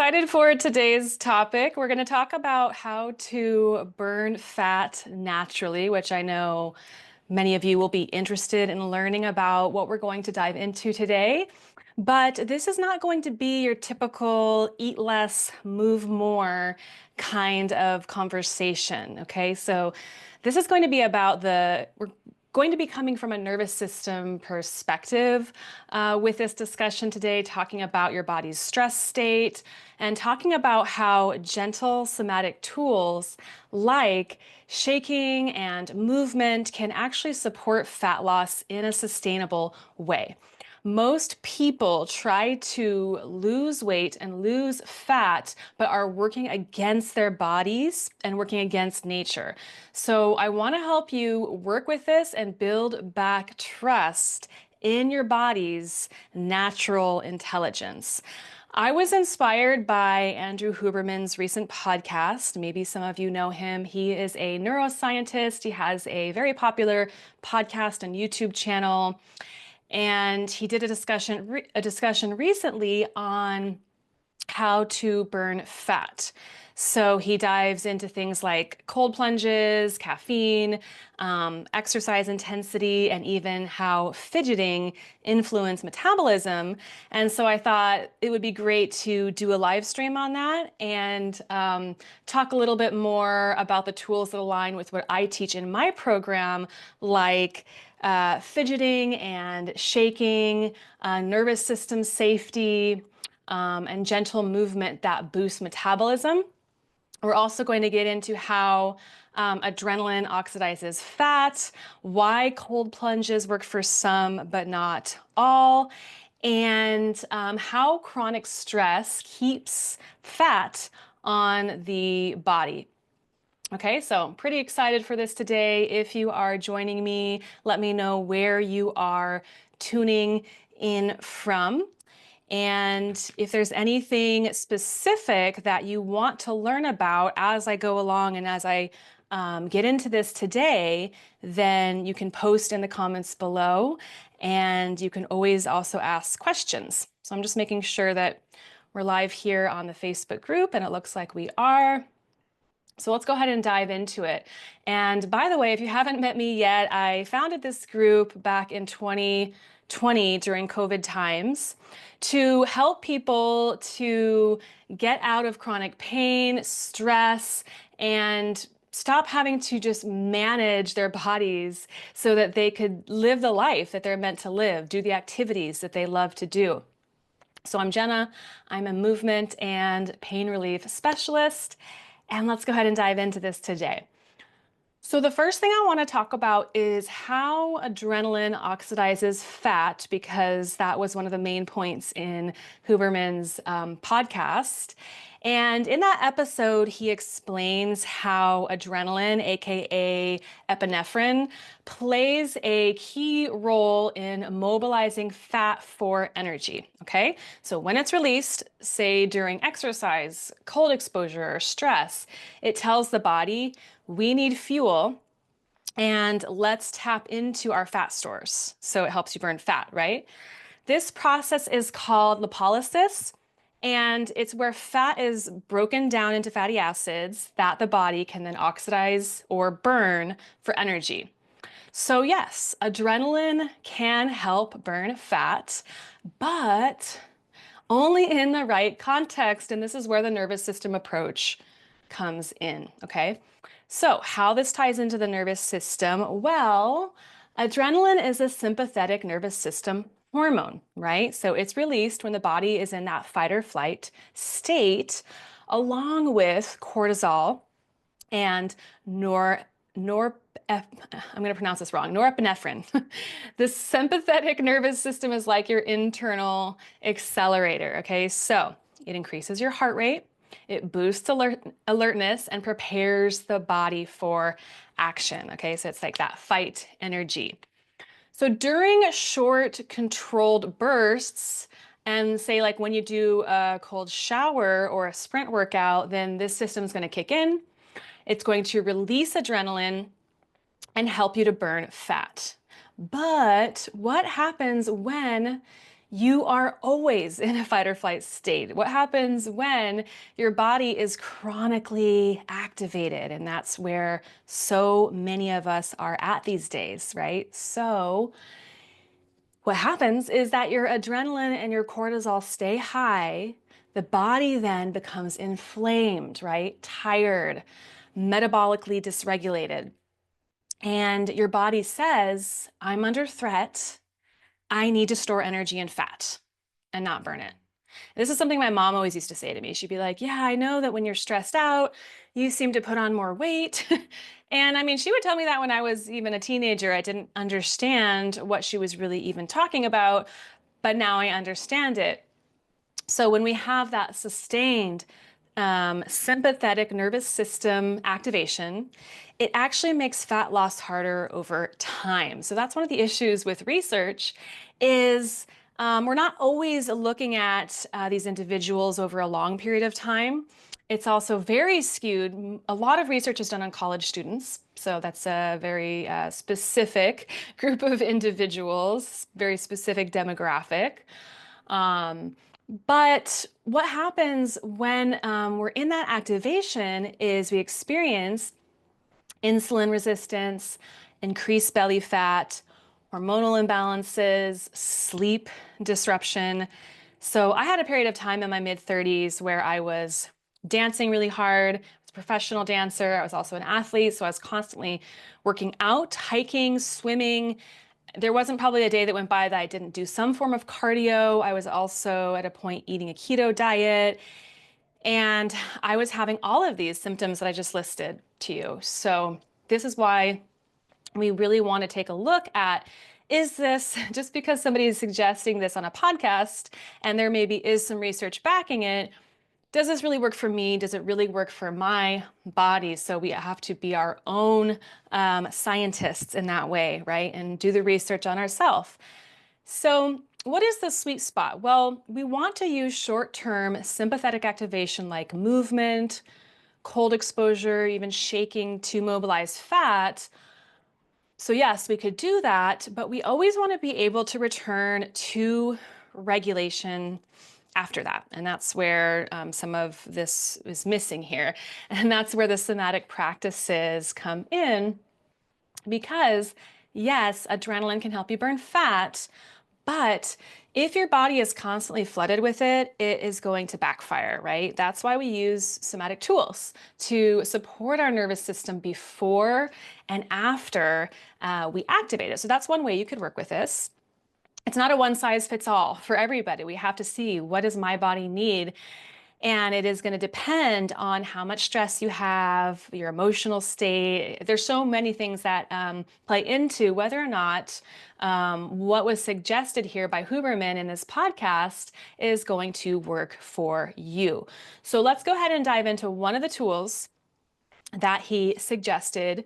excited for today's topic. We're going to talk about how to burn fat naturally, which I know many of you will be interested in learning about what we're going to dive into today. But this is not going to be your typical eat less, move more kind of conversation. Okay, so this is going to be about we're going to be coming from a nervous system perspective with this discussion today, talking about your body's stress state and talking about how gentle somatic tools like shaking and movement can actually support fat loss in a sustainable way. Most people try to lose weight and lose fat, but are working against their bodies and working against nature. So I want to help you work with this and build back trust in your body's natural intelligence. I was inspired by Andrew Huberman's recent podcast. Maybe some of you know him. He is a neuroscientist. He has a very popular podcast and YouTube channel. And he did a discussion recently on how to burn fat. So he dives into things like cold plunges, caffeine, exercise intensity, and even how fidgeting influence metabolism. And so I thought it would be great to do a live stream on that and talk a little bit more about the tools that align with what I teach in my program, like fidgeting and shaking, nervous system safety, and gentle movement that boosts metabolism. We're also going to get into how adrenaline oxidizes fat, why cold plunges work for some but not all, and how chronic stress keeps fat on the body. Okay, so I'm pretty excited for this today. If you are joining me, let me know where you are tuning in from. And if there's anything specific that you want to learn about as I go along and as I get into this today, then you can post in the comments below, and you can always also ask questions. So I'm just making sure that we're live here on the Facebook group, and it looks like we are. So let's go ahead and dive into it. And by the way, if you haven't met me yet, I founded this group back in 2020 during COVID times to help people to get out of chronic pain, stress, and stop having to just manage their bodies so that they could live the life that they're meant to live, do the activities that they love to do. So I'm Jenna. I'm a movement and pain relief specialist. And let's go ahead and dive into this today. So the first thing I want to talk about is how adrenaline oxidizes fat, because that was one of the main points in Huberman's podcast. And in that episode, he explains how adrenaline, aka epinephrine, plays a key role in mobilizing fat for energy. Okay, so when it's released, say during exercise, cold exposure, or stress, it tells the body, we need fuel, and let's tap into our fat stores. So it helps you burn fat, right? This process is called lipolysis, and it's where fat is broken down into fatty acids that the body can then oxidize or burn for energy. So yes, adrenaline can help burn fat, but only in the right context. And this is where the nervous system approach comes in, okay? So how this ties into the nervous system? Well, adrenaline is a sympathetic nervous system hormone, right? So it's released when the body is in that fight or flight state, along with cortisol and I'm going to pronounce this wrong, norepinephrine. The sympathetic nervous system is like your internal accelerator, okay? So it increases your heart rate, it boosts alertness, and prepares the body for action, okay? So it's like that fight energy. So during short controlled bursts, and say like when you do a cold shower or a sprint workout, then this system is going to kick in. It's going to release adrenaline and help you to burn fat. But what happens when You are always in a fight or flight state. What happens when your body is chronically activated? And that's where so many of us are at these days, right? So, what happens is that your adrenaline and your cortisol stay high. The body then becomes inflamed, right? Tired, metabolically dysregulated. And your body says, I'm under threat. I need to store energy in fat and not burn it. This is something my mom always used to say to me. She'd be like, yeah, I know that when you're stressed out, you seem to put on more weight. And I mean, she would tell me that when I was even a teenager. I didn't understand what she was really even talking about, but now I understand it. So when we have that sustained sympathetic nervous system activation, it actually makes fat loss harder over time. So that's one of the issues with research is we're not always looking at these individuals over a long period of time. It's also very skewed. A lot of research is done on college students. So that's a very specific group of individuals, very specific demographic. Um, but what happens when we're in that activation is we experience insulin resistance, increased belly fat, hormonal imbalances, sleep disruption. So I had a period of time in my mid 30s where I was dancing really hard. I was a professional dancer. I was also an athlete. So I was constantly working out, hiking, swimming. There wasn't probably a day that went by that I didn't do some form of cardio. I was also at a point eating a keto diet. And I was having all of these symptoms that I just listed to you. So this is why we really want to take a look at, is this just because somebody is suggesting this on a podcast and there maybe is some research backing it, does this really work for me? Does it really work for my body? So we have to be our own scientists in that way, right? And do the research on ourselves. So what is the sweet spot? Well, we want to use short-term sympathetic activation like movement, cold exposure, even shaking to mobilize fat. So yes, we could do that, but we always want to be able to return to regulation after that. And that's where some of this is missing here. And that's where the somatic practices come in because yes, adrenaline can help you burn fat, but if your body is constantly flooded with it, it is going to backfire, right? That's why we use somatic tools to support our nervous system before and after we activate it. So that's one way you could work with this. It's not a one size fits all for everybody. We have to see, what does my body need? And it is going to depend on how much stress you have, your emotional state. There's so many things that play into whether or not what was suggested here by Huberman in this podcast is going to work for you. So let's go ahead and dive into one of the tools that he suggested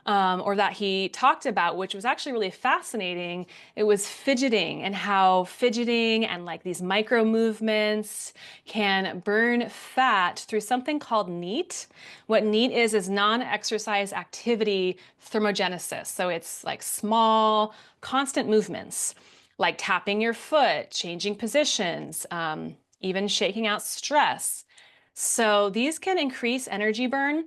or that he talked about, which was actually really fascinating. It was fidgeting, and how fidgeting and like these micro movements can burn fat through something called NEAT. What NEAT is non-exercise activity thermogenesis. So it's like small, constant movements, like tapping your foot, changing positions, even shaking out stress. So these can increase energy burn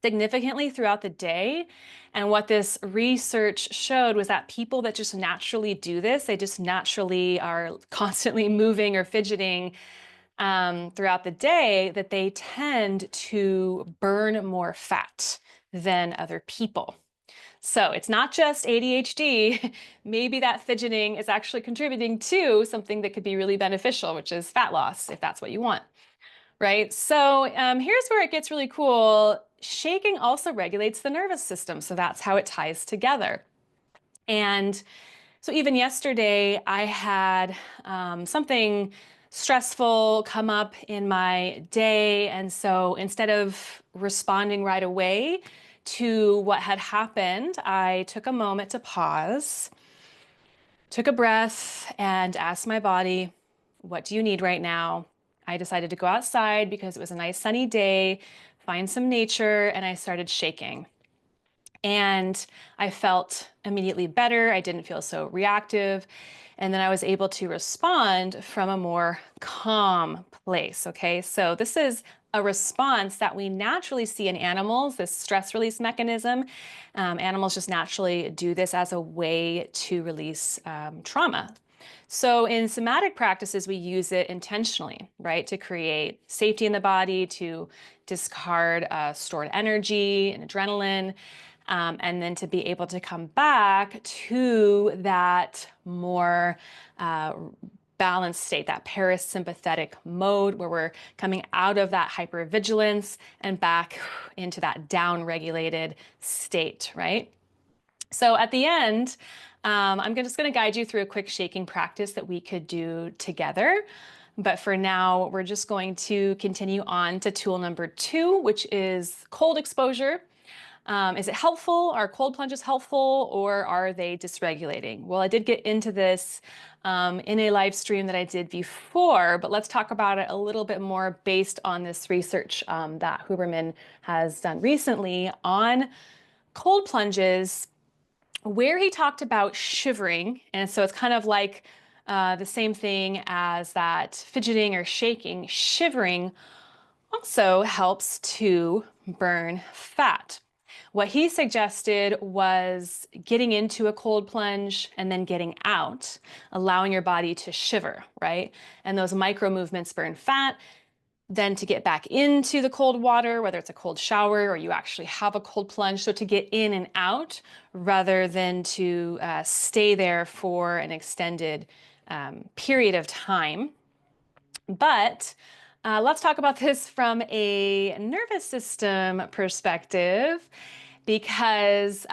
significantly throughout the day. And what this research showed was that people that just naturally do this, they just naturally are constantly moving or fidgeting throughout the day, that they tend to burn more fat than other people. So it's not just ADHD. Maybe that fidgeting is actually contributing to something that could be really beneficial, which is fat loss, if that's what you want. Right? So here's where it gets really cool. Shaking also regulates the nervous system. So that's how it ties together. And so even yesterday, I had something stressful come up in my day. And so instead of responding right away to what had happened, I took a moment to pause, took a breath, and asked my body, what do you need right now? I decided to go outside because it was a nice sunny day, find some nature, and I started shaking. And I felt immediately better. I didn't feel so reactive. And then I was able to respond from a more calm place. Okay. So this is a response that we naturally see in animals, this stress release mechanism. Animals just naturally do this as a way to release trauma. So in somatic practices, we use it intentionally, right? To create safety in the body, to discard stored energy and adrenaline, and then to be able to come back to that more uh, balanced state, that parasympathetic mode where we're coming out of that hypervigilance and back into that down-regulated state, right? So at the end, I'm just going to guide you through a quick shaking practice that we could do together. But for now, we're just going to continue on to tool number 2, which is cold exposure. Is it helpful? Are cold plunges helpful, or are they dysregulating? Well, I did get into this in a live stream that I did before, but let's talk about it a little bit more based on this research that Huberman has done recently on cold plunges, where he talked about shivering. And so it's kind of like the same thing as that fidgeting or shaking. Shivering also helps to burn fat. What he suggested was getting into a cold plunge and then getting out, allowing your body to shiver, right? And those micro movements burn fat. Then to get back into the cold water, whether it's a cold shower or you actually have a cold plunge. So to get in and out rather than to stay there for an extended period of time. But let's talk about this from a nervous system perspective, because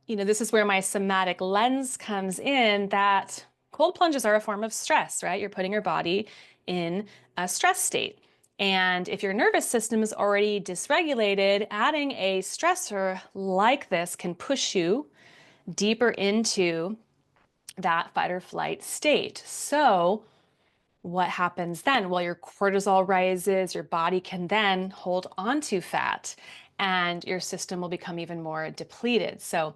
this is where my somatic lens comes in, that cold plunges are a form of stress, right? You're putting your body in a stress state. And if your nervous system is already dysregulated, adding a stressor like this can push you deeper into that fight or flight state. So what happens then? Well, your cortisol rises, your body can then hold onto fat, and your system will become even more depleted. So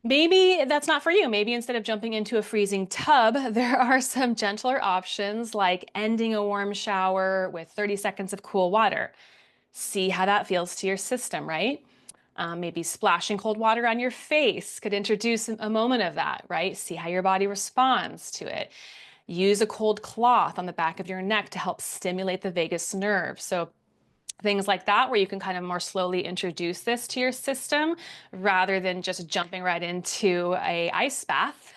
maybe that's not for you. Maybe instead of jumping into a freezing tub, there are some gentler options like ending a warm shower with 30 seconds of cool water. See how that feels to your system, right? Maybe splashing cold water on your face could introduce a moment of that, right? See how your body responds to it. Use a cold cloth on the back of your neck to help stimulate the vagus nerve. So things like that, where you can kind of more slowly introduce this to your system rather than just jumping right into a ice bath.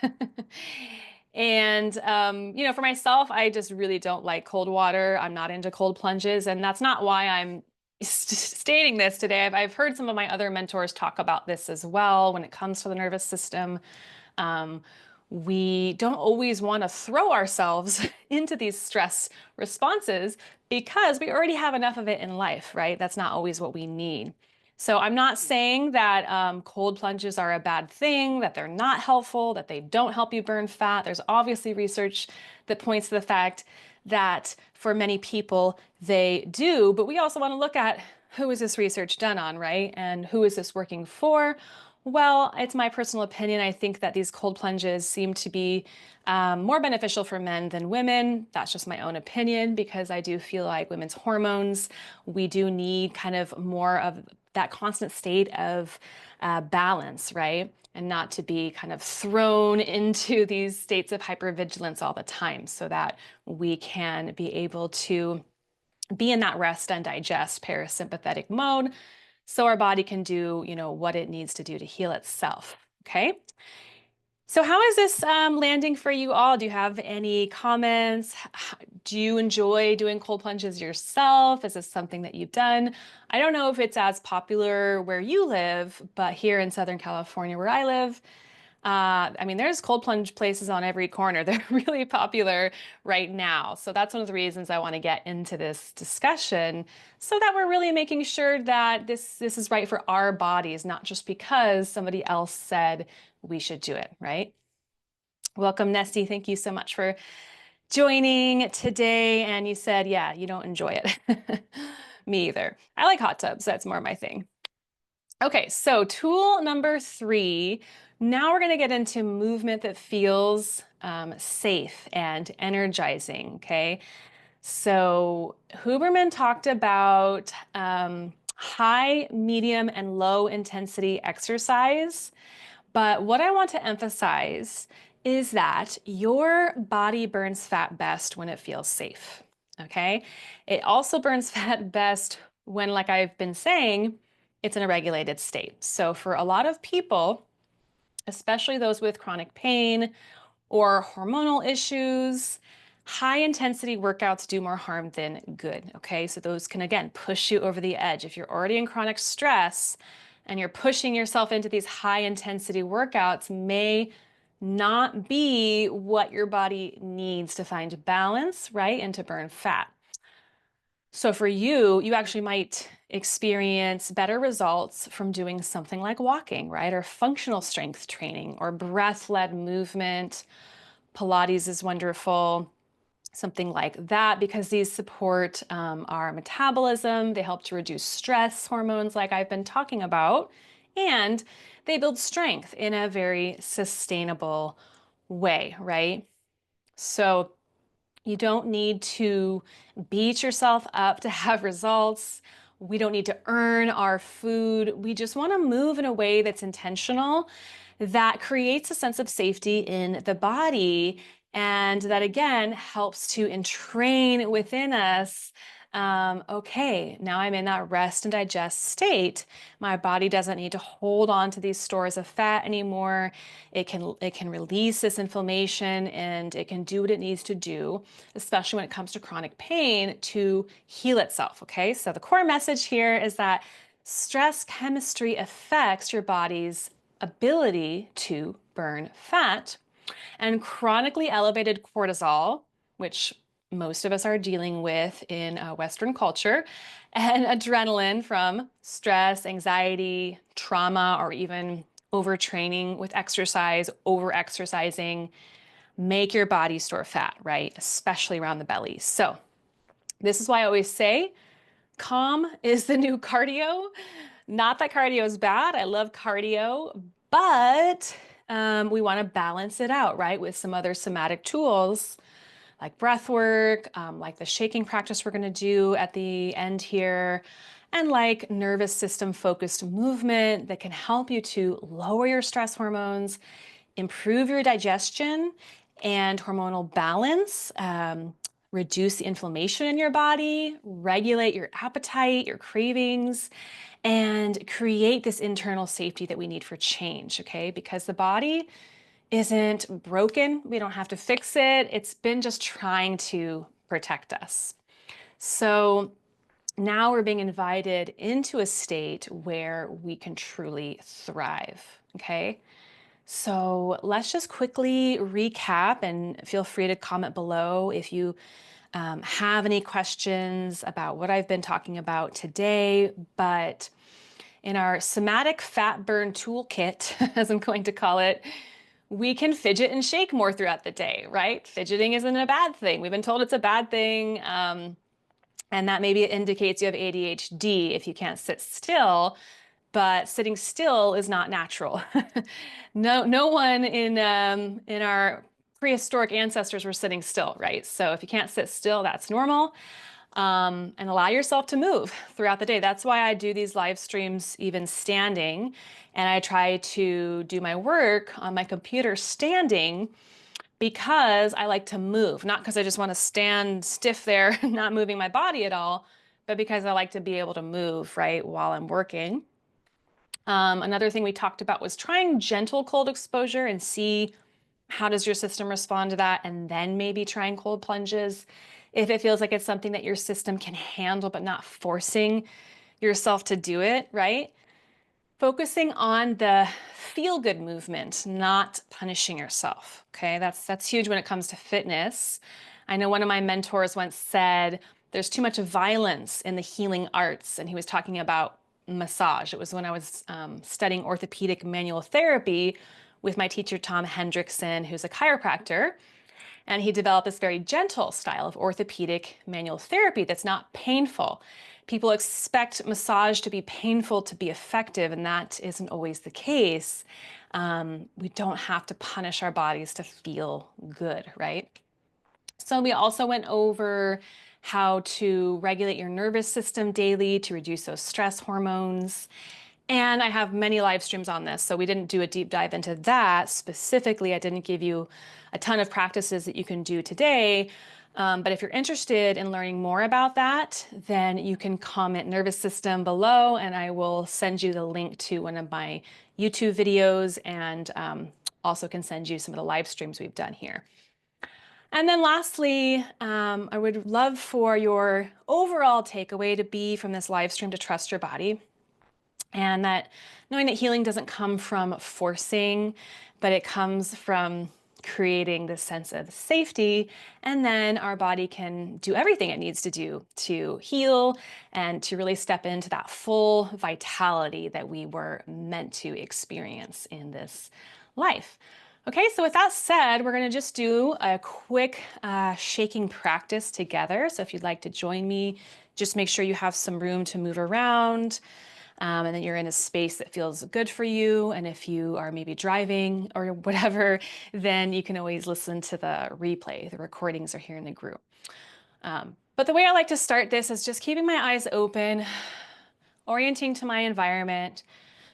And, for myself, I just really don't like cold water. I'm not into cold plunges, and that's not why I'm stating this today. I've heard some of my other mentors talk about this as well when it comes to the nervous system. Um, we don't always want to throw ourselves into these stress responses because we already have enough of it in life, right? That's not always what we need. So I'm not saying that cold plunges are a bad thing, that they're not helpful, that they don't help you burn fat. There's obviously research that points to the fact that for many people they do, but we also want to look at who is this research done on, right? And who is this working for? Well, it's my personal opinion. I think that these cold plunges seem to be more beneficial for men than women. That's just my own opinion, because I do feel like women's hormones, we do need kind of more of that constant state of balance, right? And not to be kind of thrown into these states of hypervigilance all the time, so that we can be able to be in that rest and digest parasympathetic mode, so our body can do, what it needs to do to heal itself. Okay. So how is this landing for you all? Do you have any comments? Do you enjoy doing cold plunges yourself? Is this something that you've done? I don't know if it's as popular where you live, but here in Southern California, where I live, there's cold plunge places on every corner. They're really popular right now. So that's one of the reasons I want to get into this discussion, so that we're really making sure that this is right for our bodies, not just because somebody else said we should do it, right? Welcome, Nesty. Thank you so much for joining today. And you said, yeah, you don't enjoy it. Me either. I like hot tubs. That's more my thing. Okay, so tool number 3. Now we're going to get into movement that feels safe and energizing. Okay, so Huberman talked about high, medium, and low intensity exercise. But what I want to emphasize is that your body burns fat best when it feels safe. Okay. It also burns fat best when, like I've been saying, it's in a regulated state. So for a lot of people, especially those with chronic pain or hormonal issues, high intensity workouts do more harm than good. Okay, so those can again push you over the edge. If you're already in chronic stress and you're pushing yourself into these high intensity workouts, may not be what your body needs to find balance, right? And to burn fat. So for you, you actually might experience better results from doing something like walking, right? Or functional strength training or breath-led movement. Pilates is wonderful, something like that, because these support our metabolism. They help to reduce stress hormones, like I've been talking about, and they build strength in a very sustainable way, right? So you don't need to beat yourself up to have results. We don't need to earn our food. We just want to move in a way that's intentional, that creates a sense of safety in the body, and that again helps to entrain within us. Okay, now I'm in that rest and digest state. My body doesn't need to hold on to these stores of fat anymore. It can release this inflammation and it can do what it needs to do, especially when it comes to chronic pain, to heal itself. Okay, so the core message here is that stress chemistry affects your body's ability to burn fat, and chronically elevated cortisol, which most of us are dealing with in Western culture, and adrenaline from stress, anxiety, trauma, or even overtraining with exercise, over exercising, make your body store fat, right? Especially around the belly. So this is why I always say calm is the new cardio. Not that cardio is bad. I love cardio, but we want to balance it out, right? With some other somatic tools like breath work, like the shaking practice we're going to do at the end here, and like nervous system focused movement that can help you to lower your stress hormones, improve your digestion and hormonal balance, reduce the inflammation in your body, regulate your appetite, your cravings, and create this internal safety that we need for change, okay? Because the body isn't broken. We don't have to fix it. It's been just trying to protect us. So now we're being invited into a state where we can truly thrive, okay? So let's just quickly recap, and feel free to comment below if you have any questions about what I've been talking about today. But in our somatic fat burn toolkit, as I'm going to call it, we can fidget and shake more throughout the day, right? Fidgeting isn't a bad thing. We've been told it's a bad thing. And that maybe indicates you have ADHD if you can't sit still, but sitting still is not natural. No one in our prehistoric ancestors were sitting still, right? So if you can't sit still, that's normal. And allow yourself to move throughout the day. That's why I do these live streams even standing, and I try to do my work on my computer standing, because I like to move, not because I just want to stand stiff there, not moving my body at all, but because I like to be able to move, right, while I'm working. Another thing we talked about was trying gentle cold exposure and see how does your system respond to that, and then maybe trying cold plunges if it feels like it's something that your system can handle, but not forcing yourself to do it, right? Focusing on the feel-good movement, not punishing yourself, okay? That's huge when it comes to fitness. I know one of my mentors once said, there's too much violence in the healing arts, and he was talking about massage. It was when I was studying orthopedic manual therapy with my teacher, Tom Hendrickson, who's a chiropractor. And he developed this very gentle style of orthopedic manual therapy that's not painful. People expect massage to be painful to be effective, and that isn't always the case. We don't have to punish our bodies to feel good, right? So we also went over how to regulate your nervous system daily to reduce those stress hormones. And I have many live streams on this, so we didn't do a deep dive into that specifically. I didn't give you a ton of practices that you can do today. But if you're interested in learning more about that, then you can comment nervous system below, and I will send you the link to one of my YouTube videos, and also can send you some of the live streams we've done here. And then lastly, I would love for your overall takeaway to be from this live stream to trust your body. And that knowing that healing doesn't come from forcing, but it comes from creating this sense of safety. And then our body can do everything it needs to do to heal and to really step into that full vitality that we were meant to experience in this life. Okay, so with that said, we're going to just do a quick shaking practice together. So if you'd like to join me, just make sure you have some room to move around. And then you're in a space that feels good for you. And if you are maybe driving or whatever, then you can always listen to the replay. The recordings are here in the group. But the way I like to start this is just keeping my eyes open, orienting to my environment,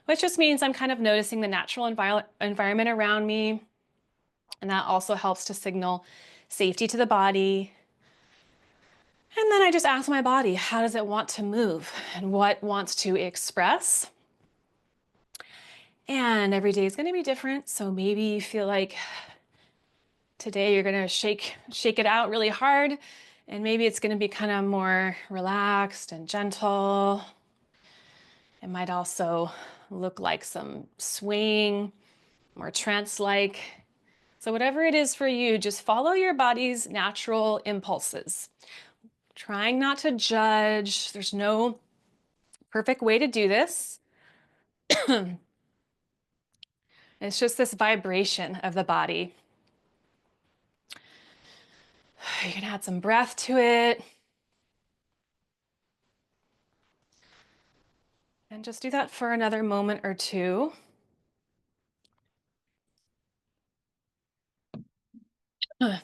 which just means I'm kind of noticing the natural environment around me. And that also helps to signal safety to the body. And then I just ask my body, how does it want to move and what wants to express? And every day is going to be different. So maybe you feel like today you're going to shake it out really hard. And maybe it's going to be kind of more relaxed and gentle. It might also look like some swaying, more trance-like. So whatever it is for you, just follow your body's natural impulses. Trying not to judge. There's no perfect way to do this. It's just this vibration of the body. You can add some breath to it. And just do that for another moment or two. I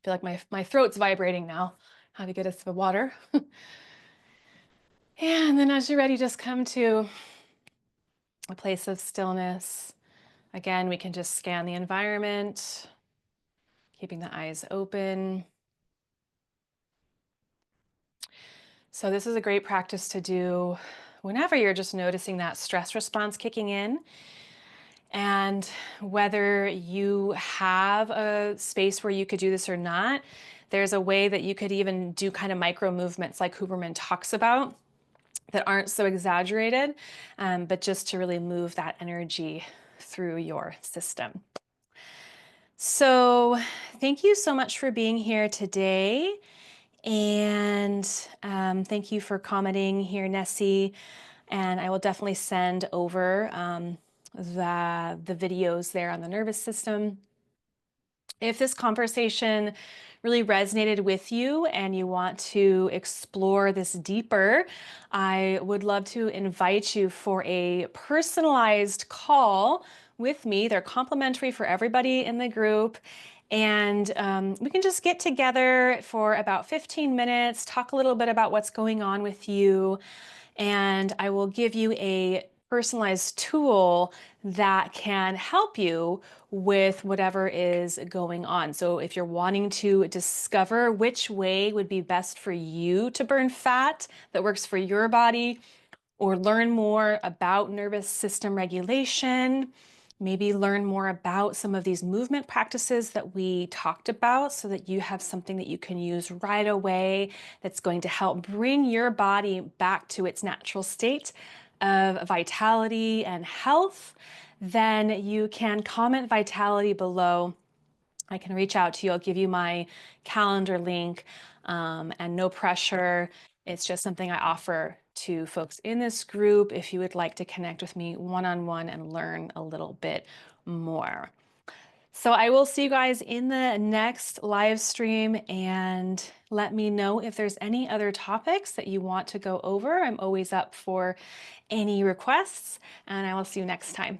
feel like my throat's vibrating now. How to get us the water. And then as you're ready, just come to a place of stillness. Again, we can just scan the environment, keeping the eyes open. So this is a great practice to do whenever you're just noticing that stress response kicking in. And whether you have a space where you could do this or not, there's a way that you could even do kind of micro movements like Huberman talks about that aren't so exaggerated, but just to really move that energy through your system. So thank you so much for being here today. And thank you for commenting here, Nessie. And I will definitely send over the videos there on the nervous system. If this conversation really resonated with you and you want to explore this deeper, I would love to invite you for a personalized call with me. They're complimentary for everybody in the group. And we can just get together for about 15 minutes, talk a little bit about what's going on with you, and I will give you a personalized tool that can help you with whatever is going on. So if you're wanting to discover which way would be best for you to burn fat that works for your body, or learn more about nervous system regulation, maybe learn more about some of these movement practices that we talked about so that you have something that you can use right away that's going to help bring your body back to its natural state of vitality and health, then you can comment vitality below. I can reach out to you. I'll give you my calendar link, and no pressure. It's just something I offer to folks in this group if you would like to connect with me one-on-one and learn a little bit more. So I will see you guys in the next live stream, and let me know if there's any other topics that you want to go over. I'm always up for any requests, and I will see you next time.